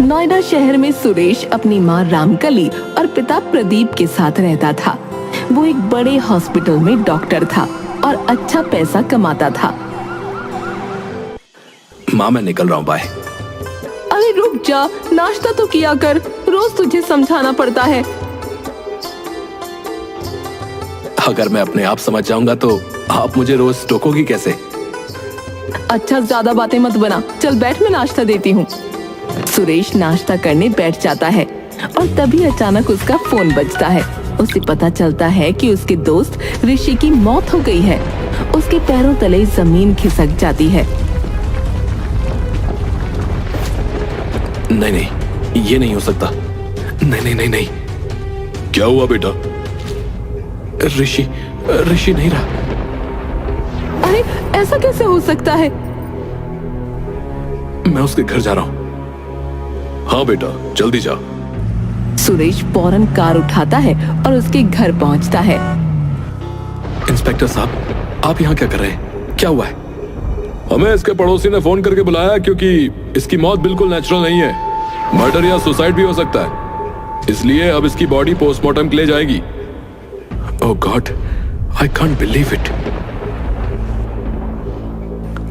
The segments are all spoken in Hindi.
नोएडा शहर में सुरेश अपनी माँ रामकली और पिता प्रदीप के साथ रहता था। वो एक बड़े हॉस्पिटल में डॉक्टर था और अच्छा पैसा कमाता था। माँ मैं निकल रहा हूँ, बाय। अरे रुक जा, नाश्ता तो किया कर, रोज तुझे समझाना पड़ता है। अगर मैं अपने आप समझ जाऊंगा तो आप मुझे रोज टोकोगी कैसे? अच्छा ज्यादा बातें मत बना, चल बैठ, मैं नाश्ता देती हूँ। सुरेश नाश्ता करने बैठ जाता है और तभी अचानक उसका फोन बजता है। उसे पता चलता है कि उसके दोस्त ऋषि की मौत हो गई है। उसके पैरों तले जमीन खिसक जाती है। नहीं नहीं, ये नहीं हो सकता। नहीं नहीं नहीं नहीं। क्या हुआ बेटा? ऋषि नहीं रहा। अरे ऐसा कैसे हो सकता है? मैं उसके घर जा रहा हूँ। हाँ बेटा, जल्दी जा। सुरेश फौरन कार उठाता है और उसके घर पहुंचता है। इंस्पेक्टर साहब, आप यहाँ क्या कर रहे हैं? क्या हुआ है? हमें इसके पड़ोसी ने फोन करके बुलाया क्योंकि इसकी मौत बिल्कुल नेचुरल नहीं है। मर्डर या सुसाइड भी हो सकता है, इसलिए अब इसकी बॉडी पोस्टमार्टम के लिए जाएगी। Oh God, I can't believe it.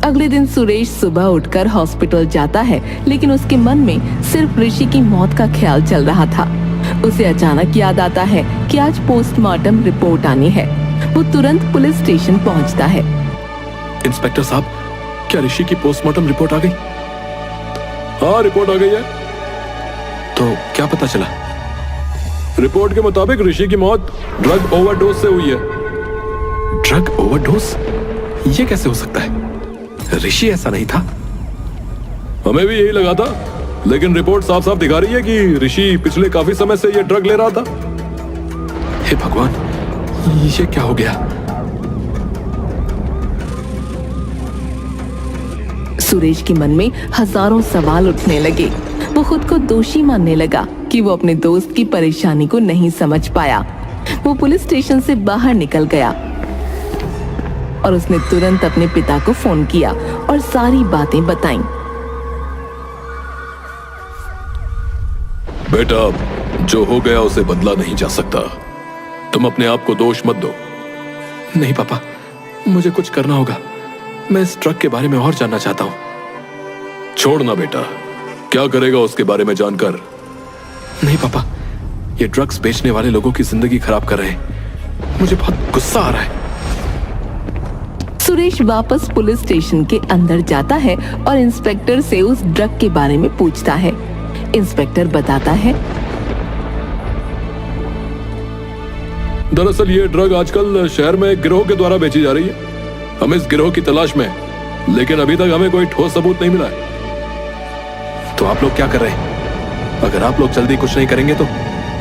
अगले दिन सुरेश सुबह उठकर हॉस्पिटल जाता है, लेकिन उसके मन में सिर्फ ऋषि की मौत का ख्याल चल रहा था। उसे अचानक याद आता है कि आज पोस्टमार्टम रिपोर्ट आनी है। वो तुरंत पुलिस स्टेशन पहुंचता है। इंस्पेक्टर साहब, क्या ऋषि की पोस्टमार्टम रिपोर्ट आ गई? हाँ, रिपोर्ट आ गई है। तो क्या पता चला? रिपोर्ट के मुताबिक ऋषि की मौत ड्रग ओवरडोज से हुई है। Drug overdose? ये कैसे हो सकता है? ऋषि ऐसा नहीं था। हमें भी यही लगा था, लेकिन रिपोर्ट साफ साफ दिखा रही है कि ऋषि पिछले काफी समय से ये ड्रग ले रहा था। हे भगवान, ये क्या हो गया? सुरेश के मन में हजारों सवाल उठने लगे। वो खुद को दोषी मानने लगा कि वो अपने दोस्त की परेशानी को नहीं समझ पाया। वो पुलिस स्टेशन से बाहर निकल गया और उसने तुरंत अपने पिता को फोन किया और सारी बातें बताईं। बेटा, जो हो गया उसे बदला नहीं जा सकता। तुम अपने आप को दोष मत दो। नहीं पापा, मुझे कुछ करना होगा। मैं इस ट्रक के बारे में और जानना चाहता हूँ। छोड़ना बेटा, क्या करेगा उसके बारे में जानकर? नहीं पापा, ये ड्रग्स बेचने वाले लोगों की जिंदगी खराब कर रहे हैं। मुझे बहुत गुस्सा आ रहा है। सुरेश वापस पुलिस स्टेशन के अंदर जाता है और इंस्पेक्टर से उस ड्रग के बारे में पूछता है। इंस्पेक्टर बताता है, दरअसल ये ड्रग आजकल शहर में गिरोह के द्वारा बेची जा रही है। हम इस गिरोह की तलाश में हैं, लेकिन अभी तक हमें कोई ठोस सबूत नहीं मिला है। तो आप लोग क्या कर रहे हैं? अगर आप लोग जल्दी कुछ नहीं करेंगे तो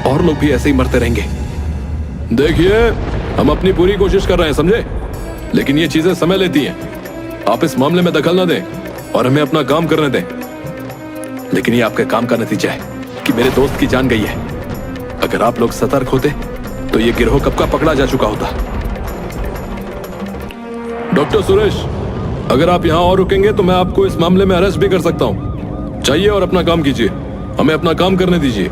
और लोग भी ऐसे ही मरते रहेंगे। देखिए, हम अपनी पूरी कोशिश कर रहे हैं, समझे? लेकिन ये चीजें समय लेती हैं। आप इस मामले में दखल ना दें और हमें अपना काम करने दें। लेकिन ये आपके काम का नतीजा है कि मेरे दोस्त की जान गई है। अगर आप लोग सतर्क होते तो ये गिरोह कब का पकड़ा जा चुका होता। डॉक्टर सुरेश, अगर आप यहाँ और रुकेंगे तो मैं आपको इस मामले में अरेस्ट भी कर सकता हूँ। चाहिए और अपना काम कीजिए, हमें अपना काम करने दीजिए।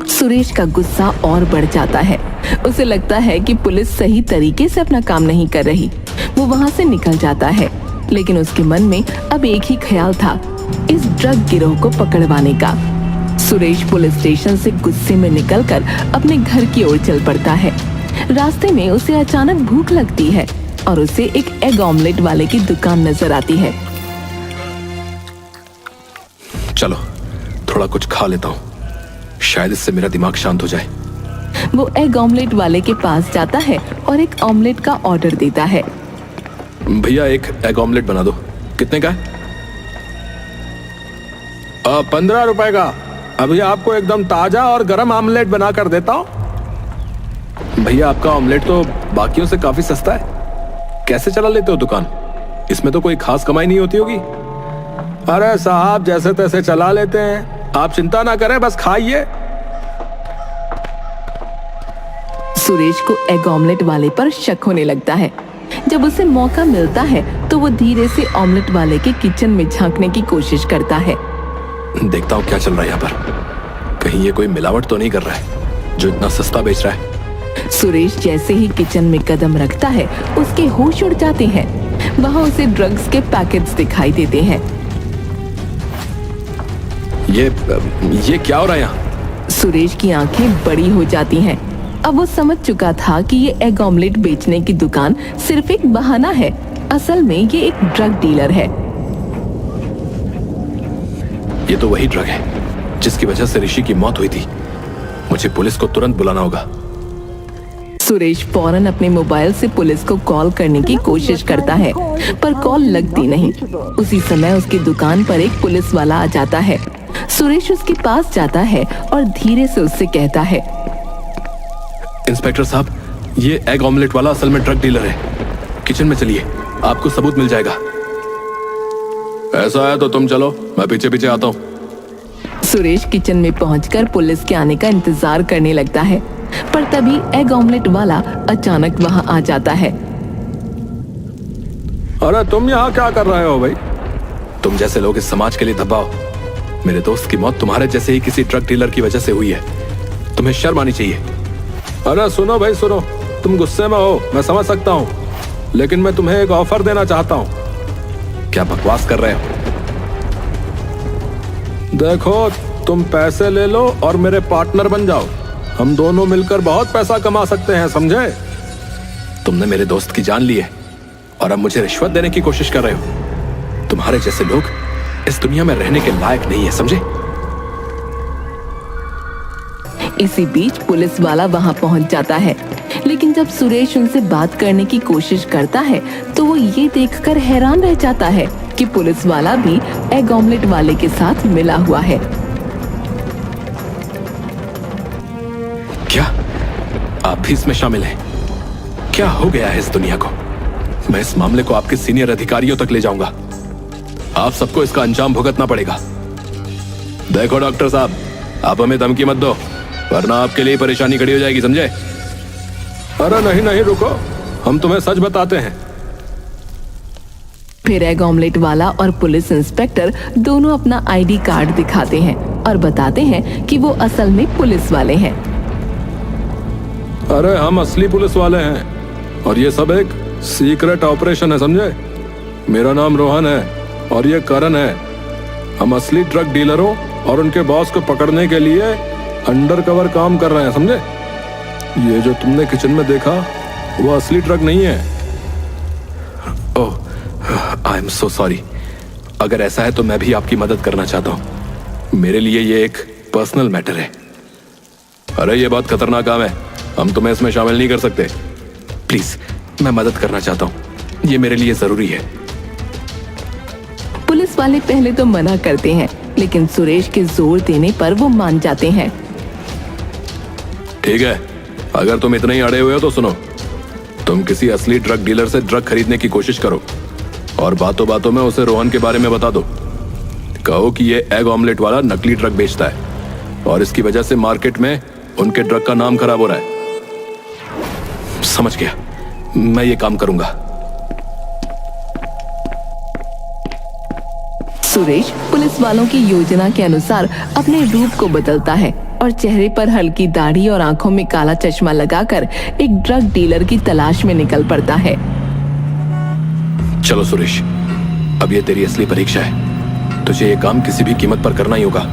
सुरेश का गुस्सा और बढ़ जाता है। उसे लगता है कि पुलिस सही तरीके से अपना काम नहीं कर रही। वो वहाँ से निकल जाता है, लेकिन उसके मन में अब एक ही ख्याल था, इस ड्रग गिरोह को पकड़वाने का। सुरेश पुलिस स्टेशन से गुस्से में निकलकर अपने घर की ओर चल पड़ता है। रास्ते में उसे अचानक भूख लगती है और उसे एक एग ऑमलेट वाले की दुकान नजर आती है। चलो थोड़ा कुछ खा लेता हूँ, शायद इससे मेरा दिमाग शांत हो जाए। वो एग ऑमलेट वाले के पास जाता है और एक ऑमलेट का ऑर्डर देता है। भैया, एक एग ऑमलेट बना दो। कितने का है? 15 रुपए का। अभी आपको एकदम ताजा और गर्म ऑमलेट बना कर देता हूँ। भैया, आपका ऑमलेट तो बाकियों से काफी सस्ता है। कैसे चला लेते हो दुकान? इसमें तो कोई खास कमाई नहीं होती होगी। अरे साहब, जैसे तैसे चला लेते हैं, आप चिंता ना करें, बस खाइए। सुरेश को एग ऑमलेट वाले पर शक होने लगता है। जब उसे मौका मिलता है तो वो धीरे से ऑमलेट वाले के किचन में झांकने की कोशिश करता है। देखता हूँ क्या चल रहा है यहाँ पर। कहीं ये कोई मिलावट तो नहीं कर रहा है जो इतना सस्ता बेच रहा है। सुरेश जैसे ही किचन में कदम रखता है उसके होश उड़ जाते हैं। वहाँ उसे ड्रग्स के पैकेट्स दिखाई देते हैं। ये क्या हो रहा है यहाँ? सुरेश की आंखें बड़ी हो जाती हैं। अब वो समझ चुका था कि ये एग ऑमलेट बेचने की दुकान सिर्फ एक बहाना है। असल में ये एक ड्रग डीलर है। ये तो वही ड्रग है जिसकी वजह से ऋषि की मौत हुई थी। मुझे पुलिस को तुरंत बुलाना होगा। सुरेश फौरन अपने मोबाइल से पुलिस को कॉल करने की कोशिश करता है, पर कॉल लगती नहीं। उसी समय उसकी दुकान पर एक पुलिस वाला आ जाता है। सुरेश उसके पास जाता है और धीरे से उससे कहता है, इंस्पेक्टर साहब, ये एग ऑमलेट वाला असल में ड्रग डीलर है। किचन में चलिए, आपको सबूत मिल जाएगा। ऐसा है तो तुम चलो, मैं पीछे पीछे आता हूँ। सुरेश किचन में पहुंचकर पुलिस के आने का इंतजार करने लगता है, पर तभी एग ऑमलेट वाला अचानक वहां आ जाता है। अरे तुम यहाँ क्या कर रहे हो भाई? तुम जैसे लोग इस समाज के लिए दबाओ। मेरे दोस्त की मौत तुम्हारे जैसे ही किसी ड्रग डीलर की वजह से हुई है। तुम्हें शर्म आनी चाहिए। अरे सुनो भाई सुनो, तुम गुस्से में हो, मैं समझ सकता हूँ, लेकिन मैं तुम्हें एक ऑफर देना चाहता हूँ। क्या बकवास कर रहे हो? देखो, तुम पैसे ले लो और मेरे पार्टनर बन जाओ। हम दोनों मिलकर बहुत पैसा कमा सकते हैं, समझे? तुमने मेरे दोस्त की जान ली है और अब मुझे रिश्वत देने की कोशिश कर रहे हो। तुम्हारे जैसे लोग इस दुनिया में रहने के लायक नहीं है, समझे? इसी बीच पुलिस वाला वहां पहुंच जाता है, लेकिन जब सुरेश उनसे बात करने की कोशिश करता है तो वो ये देखकर हैरान रह जाता है कि पुलिस वाला भी एग ऑमलेट वाले के साथ मिला हुआ है। क्या आप भी इसमें शामिल हैं? क्या हो गया है इस दुनिया को? मैं इस मामले को आपके सीनियर अधिकारियों तक ले जाऊंगा। आप सबको इसका अंजाम भुगतना पड़ेगा। देखो डॉक्टर साहब, आप हमें धमकी मत दो, वरना आपके लिए परेशानी खड़ी हो जाएगी, समझे? अरे नहीं नहीं, रुको, हम तुम्हें सच बताते हैं। फिर एग ऑमलेट वाला और पुलिस इंस्पेक्टर दोनों अपना आईडी कार्ड दिखाते हैं और बताते हैं कि वो असल में पुलिस वाले हैं। अरे हम असली पुलिस वाले हैं और ये सब एक सीक्रेट ऑपरेशन है, समझे? मेरा नाम रोहन है और ये करण है। हम असली ड्रग डीलरों और उनके बॉस को पकड़ने के लिए अंडरकवर काम कर रहे हैं, समझे? ये जो तुमने किचन में देखा वो असली ड्रग नहीं है। ओह, आई एम सो सॉरी। अगर ऐसा है तो मैं भी आपकी मदद करना चाहता हूँ। मेरे लिए ये एक पर्सनल मैटर है। अरे ये बहुत खतरनाक काम है, हम तुम्हें इसमें शामिल नहीं कर सकते। प्लीज, मैं मदद करना चाहता हूँ, ये मेरे लिए जरूरी है। पुलिस वाले पहले तो मना करते हैं, लेकिन सुरेश के जोर देने पर वो मान जाते हैं। ठीक है, अगर तुम इतने ही अड़े हुए हो तो सुनो। तुम किसी असली ड्रग डीलर से ड्रग खरीदने की कोशिश करो और बातों बातों में उसे रोहन के बारे में बता दो। कहो कि ये एग ऑमलेट वाला नकली ड्रग बेचता है और इसकी वजह से मार्केट में उनके ड्रग का नाम खराब हो रहा है। समझ गया, मैं ये काम करूंगा। सुरेश पुलिस वालों की योजना के अनुसार अपने रूप को बदलता है और चेहरे पर हल्की दाढ़ी और आंखों में काला चश्मा लगाकर एक ड्रग डीलर की तलाश में निकल पड़ता है। चलो सुरेश, अब ये तेरी असली परीक्षा है। तुझे ये काम किसी भी कीमत पर करना ही होगा।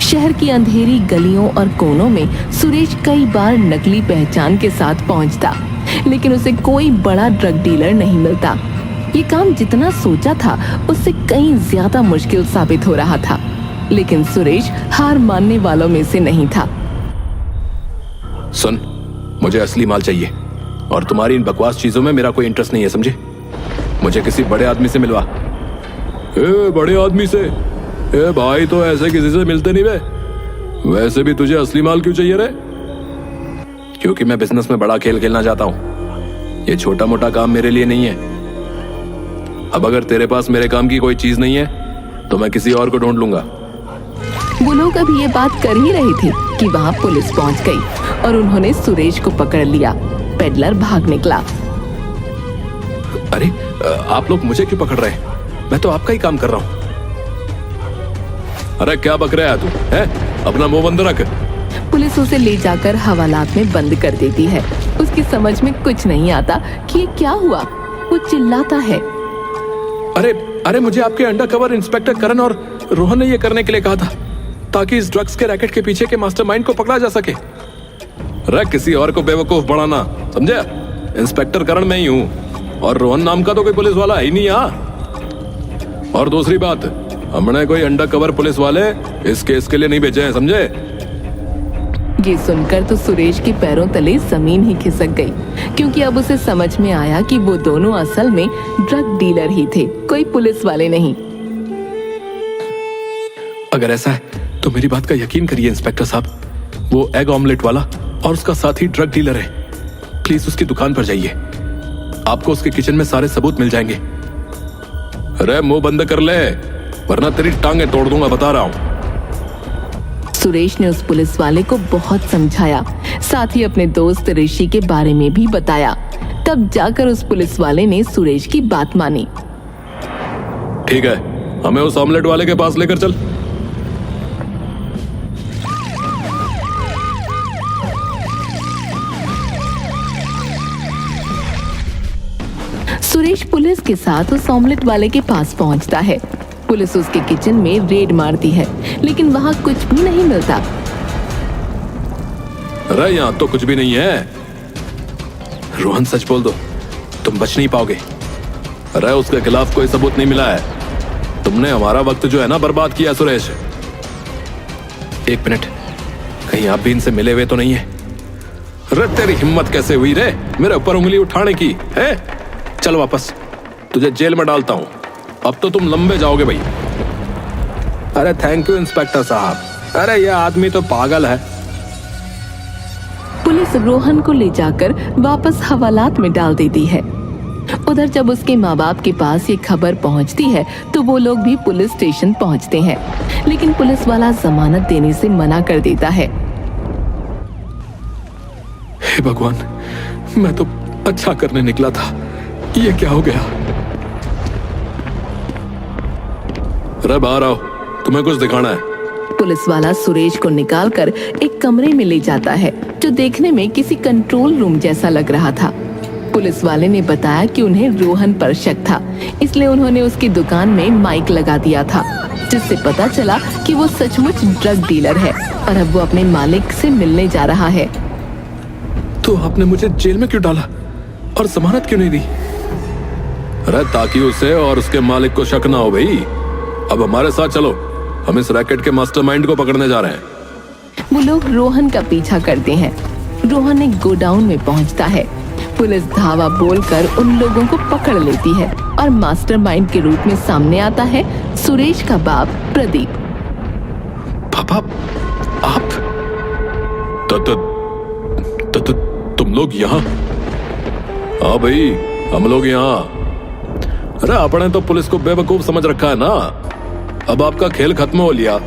शहर की अंधेरी गलियों और कोनों में सुरेश कई बार नकली पहचान के साथ पहुंचता, लेकिन उसे कोई बड़ा ड्रग डीलर नहीं मिलता। ये काम जितना सोचा था उससे कहीं ज्यादा मुश्किल साबित हो रहा था, लेकिन सुरेश हार मानने वालों में से नहीं था। सुन, मुझे असली माल चाहिए और तुम्हारी इन बकवास चीजों में मेरा कोई इंटरेस्ट नहीं है, समझे? मुझे किसी बड़े आदमी से मिलवा। बड़े आदमी से? भाई तो ऐसे किसी से मिलते नहीं बे। वैसे भी तुझे असली माल क्यों चाहिए रे? क्योंकि मैं बिजनेस में बड़ा खेल खेलना चाहता हूँ। ये छोटा मोटा काम मेरे लिए नहीं है। अब अगर तेरे पास मेरे काम की कोई चीज नहीं है तो मैं किसी और को ढूंढ लूंगा। वो लोग अभी ये बात कर ही रही थी कि वहाँ पुलिस पहुँच गई और उन्होंने सुरेश को पकड़ लिया। पेडलर भाग निकला। अरे आप लोग मुझे क्यों पकड़ रहे हैं? मैं तो आपका ही काम कर रहा हूं। अरे क्या बक रहा है तू? है अपना मुंह बंद रख। पुलिस उसे ले जाकर हवालात में बंद कर देती है। उसकी समझ में कुछ नहीं आता कि ये क्या हुआ। वो चिल्लाता है, अरे अरे मुझे आपके अंडरकवर इंस्पेक्टर करण और रोहन ने ये करने के लिए कहा था ताकि इस ड्रग्स के रैकेट के पीछे के मास्टरमाइंड को पकड़ा जा सके। अरे किसी और को बेवकूफ बनाना, समझे? इंस्पेक्टर करण मैं ही हूं और रोहन नाम का तो कोई पुलिस वाला है ही नहीं यहाँ। और दूसरी बात, हमने कोई अंडरकवर पुलिस वाले इस केस के लिए नहीं भेजे हैं, समझे? ये सुनकर तो सुरेश के पैरों तले जमीन ही खिसक गई, क्योंकि अब उसे समझ में आया कि वो दोनों असल में ड्रग डीलर ही थे, कोई पुलिस वाले नहीं। अगर ऐसा है तो मेरी बात का यकीन करिए इंस्पेक्टर साहब, वो एग ऑमलेट वाला और उसका साथी ड्रग डीलर है। प्लीज उसकी दुकान पर जाइए, आपको उसके किचन में सारे सबूत मिल जाएंगे। अरे मुंह बंद कर ले वरना तेरी टांगे तोड़ दूंगा, बता रहा हूं। सुरेश ने उस पुलिस वाले को बहुत समझाया, साथ ही अपने दोस्त ऋषि के बारे में भी बताया। तब जाकर उस पुलिस वाले ने सुरेश की बात मानी। ठीक है, हमें उस ऑमलेट वाले के पास लेकर चल। सुरेश पुलिस के साथ उस ऑमलेट वाले के पास पहुंचता है। पुलिस उसके किचन में रेड मारती है, लेकिन वहां कुछ भी नहीं मिलता। अरे यहाँ तो कुछ भी नहीं है। रोहन सच बोल दो, तुम बच नहीं पाओगे। अरे उसके खिलाफ कोई सबूत नहीं मिला है। तुमने हमारा वक्त जो है ना बर्बाद किया सुरेश। एक मिनट, कहीं आप भी इनसे मिले हुए तो नहीं है? अरे तेरी हिम्मत कैसे हुई रे मेरे ऊपर उंगली उठाने की है? चल वापस, तुझे जेल में डालता हूं। अब तो तुम लंबे जाओगे भाई। अरे थैंक यू इंस्पेक्टर साहब। अरे ये आदमी तो पागल है। पुलिस रोहन को ले जाकर वापस हवालात में डाल देती है। उधर जब उसके माँ बाप के पास ये खबर पहुंचती है तो वो लोग भी पुलिस स्टेशन पहुंचते हैं, लेकिन पुलिस वाला जमानत देने से मना कर देता है। हे भगवान, मैं तो अच्छा करने निकला था, ये क्या हो गया? अरे बाहर आओ, तुम्हें कुछ दिखाना है। पुलिस वाला सुरेश को निकालकर एक कमरे में ले जाता है, जो देखने में किसी कंट्रोल रूम जैसा लग रहा था। पुलिस वाले ने बताया कि उन्हें रोहन पर शक था, इसलिए उन्होंने उसकी दुकान में माइक लगा दिया था, जिससे पता चला कि वो सचमुच ड्रग डीलर है और अब वो अपने मालिक से मिलने जा रहा है। तो आपने मुझे जेल में क्यों डाला और जमानत क्यों नहीं दी? अरे ताकि उसे और उसके मालिक को शक ना हो भाई। अब हमारे साथ चलो, हम इस रैकेट के मास्टरमाइंड को पकड़ने जा रहे हैं। वो लोग रोहन का पीछा करते हैं। रोहन एक गोडाउन में पहुंचता है। पुलिस धावा बोलकर उन लोगों को पकड़ लेती है और मास्टरमाइंड के रूप में सामने आता है सुरेश का बाप प्रदीप। पापा, आप तुम लोग यहाँ? हाँ भाई, हम लोग यहाँ। अरे आपने तो पुलिस को बेवकूफ समझ रखा है ना, अब आपका खेल खत्म हो लिया।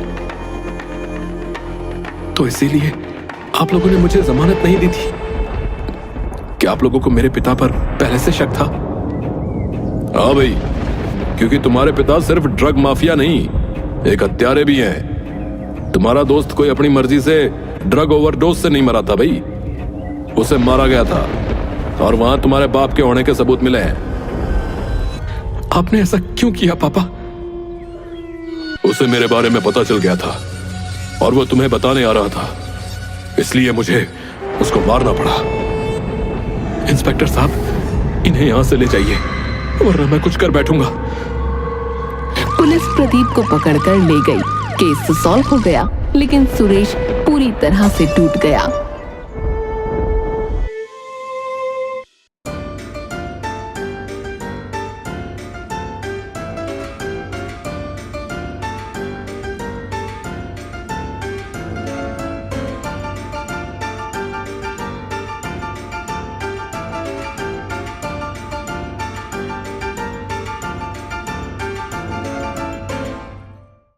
तो इसीलिए आप लोगों ने मुझे जमानत नहीं दी थी? क्या आप लोगों को मेरे पिता पर पहले से शक था? हाँ भाई, क्योंकि तुम्हारे पिता सिर्फ ड्रग माफिया नहीं, एक हत्यारे भी हैं। तुम्हारा दोस्त कोई अपनी मर्जी से ड्रग ओवरडोज से नहीं मरा था भाई, उसे मारा गया था और वहां तुम्हारे बाप के होने के सबूत मिले हैं। आपने ऐसा क्यों किया पापा? उसे मेरे बारे में पता चल गया था और वो तुम्हें बताने आ रहा था, इसलिए मुझे उसको मारना पड़ा। इंस्पेक्टर साहब, इन्हें यहां से ले जाइए वरना मैं कुछ कर बैठूंगा। पुलिस प्रदीप को पकड़कर ले गई। केस तो सॉल्व हो गया, लेकिन सुरेश पूरी तरह से टूट गया।